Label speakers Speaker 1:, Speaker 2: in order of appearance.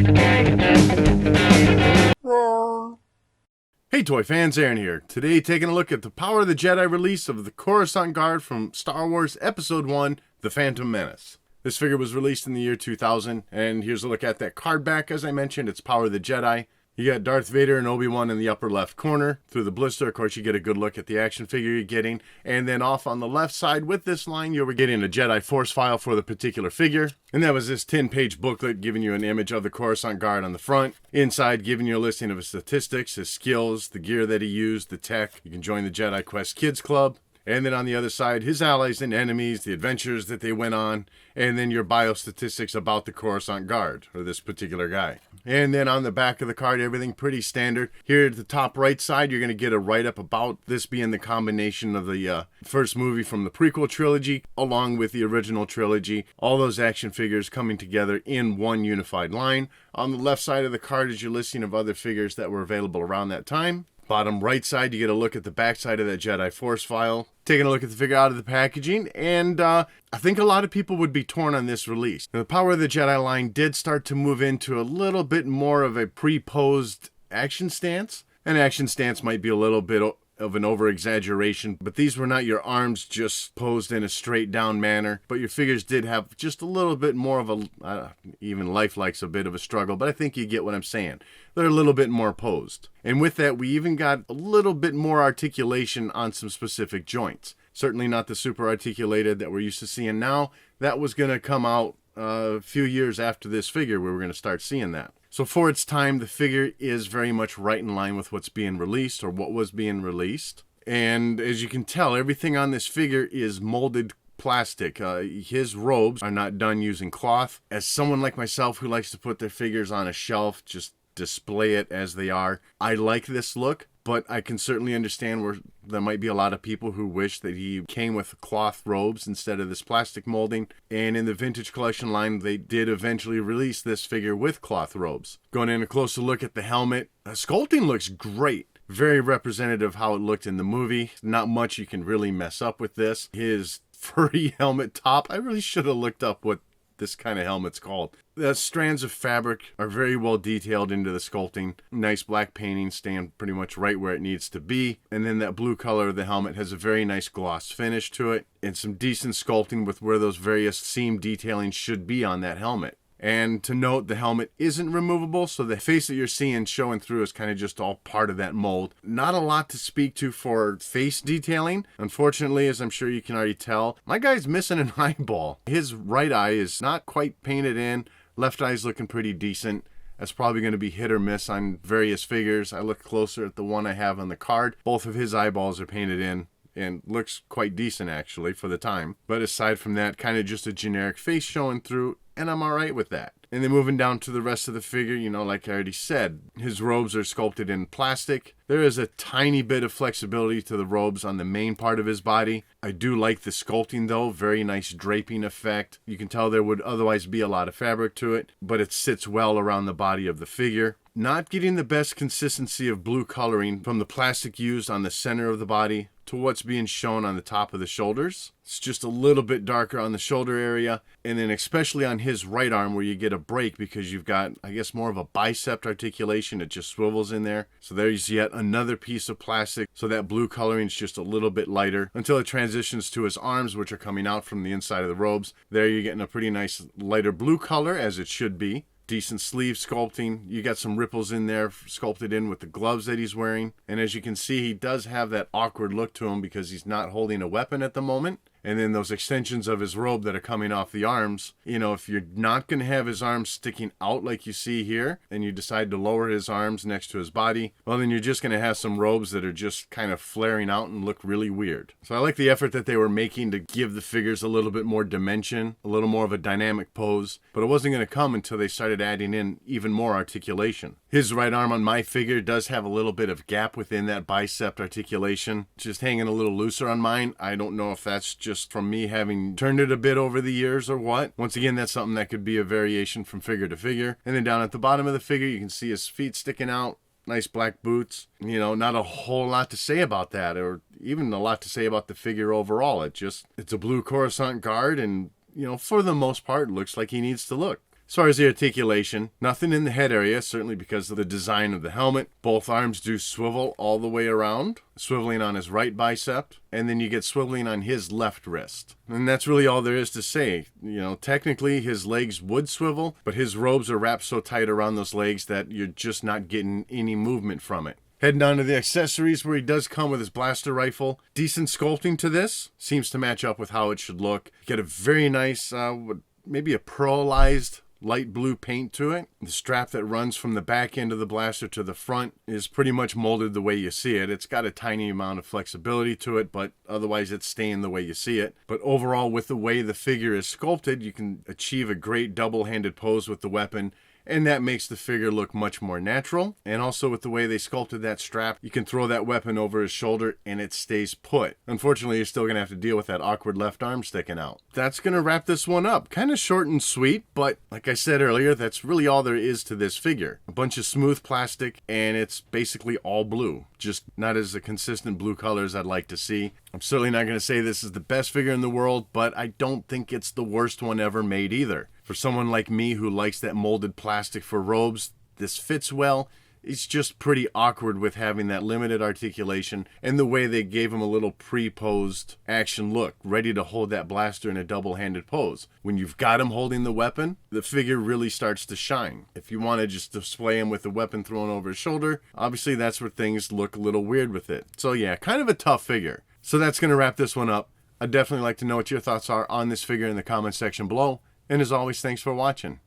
Speaker 1: Hey toy fans, Aaron here. Today taking a look at the Power of the Jedi release of the Coruscant Guard from Star Wars Episode 1, The Phantom Menace. This figure was released in the year 2000, and here's a look at that card back. As I mentioned, it's Power of the Jedi. You got Darth Vader and Obi-Wan in the upper left corner. Through the blister, of course, you get a good look at the action figure you're getting. And then off on the left side with this line, you'll be getting a Jedi Force file for the particular figure. And that was this 10-page booklet giving you an image of the Coruscant Guard on the front. Inside, giving you a listing of his statistics, his skills, the gear that he used, the tech. You can join the Jedi Quest Kids Club. And then on the other side, his allies and enemies, the adventures that they went on, and then your biostatistics about the Coruscant Guard, or this particular guy. And then on the back of the card, everything pretty standard. Here at the top right side, you're going to get a write-up about this being the combination of the first movie from the prequel trilogy, along with the original trilogy. All those action figures coming together in one unified line. On the left side of the card is your listing of other figures that were available around that time. Bottom right side, you get a look at the back side of that Jedi Force file. Taking a look at the figure out of the packaging, and I think a lot of people would be torn on this release. Now, the Power of the Jedi line did start to move into a little bit more of a pre-posed action stance. An action stance might be a little bit of an over-exaggeration, but these were not your arms just posed in a straight down manner, but your figures did have just a little bit more of a, even Life likes a bit of a struggle, but I think you get what I'm saying. They're a little bit more posed. And with that, we even got a little bit more articulation on some specific joints. Certainly not the super articulated that we're used to seeing now. That was going to come out a few years after this figure, we were going to start seeing that. So for its time, the figure is very much right in line with what's being released, or what was being released. And as you can tell, everything on this figure is molded plastic. His robes are not done using cloth. As someone like myself who likes to put their figures on a shelf, just display it as they are, I like this look, but I can certainly understand where there might be a lot of people who wish that he came with cloth robes instead of this plastic molding. And in the vintage collection line, they did eventually release this figure with cloth robes. Going in a closer look at the helmet, the sculpting looks great. Very representative of how it looked in the movie. Not much you can really mess up with this. His furry helmet top, I really should have looked up what this kind of helmet's called. The strands of fabric are very well detailed into the sculpting. Nice black painting, staying pretty much right where it needs to be. And then that blue color of the helmet has a very nice gloss finish to it, and some decent sculpting with where those various seam detailing should be on that helmet. And to note, the helmet isn't removable, so the face that you're seeing showing through is kind of just all part of that mold. Not a lot to speak to for face detailing. Unfortunately, as I'm sure you can already tell, my guy's missing an eyeball. His right eye is not quite painted in. Left eye's looking pretty decent. That's probably going to be hit or miss on various figures. I look closer at the one I have on the card. Both of his eyeballs are painted in, and looks quite decent actually for the time. But aside from that, kind of just a generic face showing through, and I'm alright with that. And then moving down to the rest of the figure, you know, like I already said, his robes are sculpted in plastic. There is a tiny bit of flexibility to the robes on the main part of his body. I do like the sculpting though, very nice draping effect. You can tell there would otherwise be a lot of fabric to it, but it sits well around the body of the figure. Not getting the best consistency of blue coloring from the plastic used on the center of the body to what's being shown on the top of the shoulders. It's just a little bit darker on the shoulder area, and then especially on his right arm where you get a break because you've got, I guess, more of a bicep articulation. It just swivels in there. So there's yet another piece of plastic, so that blue coloring is just a little bit lighter until it transitions to his arms, which are coming out from the inside of the robes. There you're getting a pretty nice lighter blue color, as it should be. Decent sleeve sculpting. You got some ripples in there sculpted in with the gloves that he's wearing. And as you can see, he does have that awkward look to him because he's not holding a weapon at the moment. And then those extensions of his robe that are coming off the arms, you know, if you're not going to have his arms sticking out like you see here, and you decide to lower his arms next to his body, well, then you're just going to have some robes that are just kind of flaring out and look really weird. So I like the effort that they were making to give the figures a little bit more dimension, a little more of a dynamic pose, but it wasn't going to come until they started adding in even more articulation. His right arm on my figure does have a little bit of gap within that bicep articulation, just hanging a little looser on mine. I don't know if that's just from me having turned it a bit over the years or what. Once again, that's something that could be a variation from figure to figure. And then down at the bottom of the figure, you can see his feet sticking out. Nice black boots. You know, not a whole lot to say about that, or even a lot to say about the figure overall. It's a blue Coruscant Guard, and, you know, for the most part, looks like he needs to look. As far as the articulation, nothing in the head area, certainly because of the design of the helmet. Both arms do swivel all the way around, swiveling on his right bicep, and then you get swiveling on his left wrist. And that's really all there is to say. You know, technically his legs would swivel, but his robes are wrapped so tight around those legs that you're just not getting any movement from it. Heading on to the accessories, where he does come with his blaster rifle. Decent sculpting to this. Seems to match up with how it should look. You get a very nice, maybe a pearlized light blue paint to it. The strap that runs from the back end of the blaster to the front is pretty much molded the way you see it. It's got a tiny amount of flexibility to it, but otherwise it's staying the way you see it. But overall, with the way the figure is sculpted, you can achieve a great double-handed pose with the weapon, and that makes the figure look much more natural. And also with the way they sculpted that strap, you can throw that weapon over his shoulder and it stays put. Unfortunately, you're still going to have to deal with that awkward left arm sticking out. That's going to wrap this one up. Kind of short and sweet, but like I said earlier, that's really all there is to this figure. A bunch of smooth plastic, and it's basically all blue. Just not as a consistent blue color as I'd like to see. I'm certainly not going to say this is the best figure in the world, but I don't think it's the worst one ever made either. For someone like me who likes that molded plastic for robes, this fits well. It's just pretty awkward with having that limited articulation and the way they gave him a little pre-posed action look, ready to hold that blaster in a double-handed pose. When you've got him holding the weapon, the figure really starts to shine. If you want to just display him with the weapon thrown over his shoulder, obviously that's where things look a little weird with it. So yeah, kind of a tough figure. So that's going to wrap this one up. I'd definitely like to know what your thoughts are on this figure in the comment section below. And as always, thanks for watching.